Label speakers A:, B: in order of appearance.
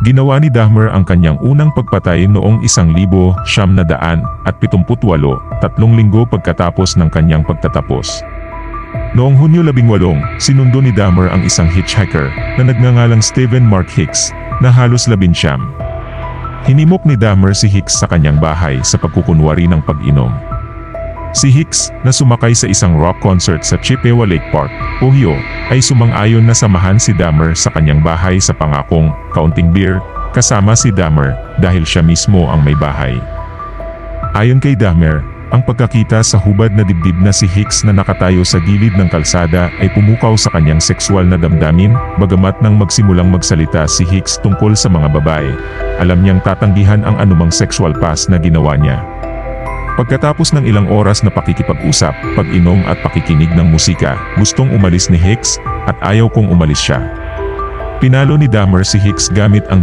A: Ginawa ni Dahmer ang kanyang unang pagpatay noong 1978, 3 linggo pagkatapos ng kanyang pagtatapos. Noong Hunyo 18, sinundo ni Dahmer ang isang hitchhiker na nagngangalang Stephen Mark Hicks na halos 19. Hinimok ni Dahmer si Hicks sa kanyang bahay sa pagkukunwari ng pag-inom. Si Hicks, na sumakay sa isang rock concert sa Chippewa Lake Park, Ohio, ay sumang-ayon na samahan si Dahmer sa kanyang bahay sa pangakong kaunting beer kasama si Dahmer dahil siya mismo ang may bahay. Ayon kay Dahmer, ang pagkakita sa hubad na dibdib na si Hicks na nakatayo sa gilid ng kalsada ay pumukaw sa kanyang sexual na damdamin, bagamat nang magsimulang magsalita si Hicks tungkol sa mga babae, alam niyang tatanggihan ang anumang sexual past na ginawa niya. Pagkatapos ng ilang oras na pakikipag-usap, pag-inom at pakikinig ng musika, gustong umalis ni Hicks, at ayaw kong umalis siya. Pinalo ni Dahmer si Hicks gamit ang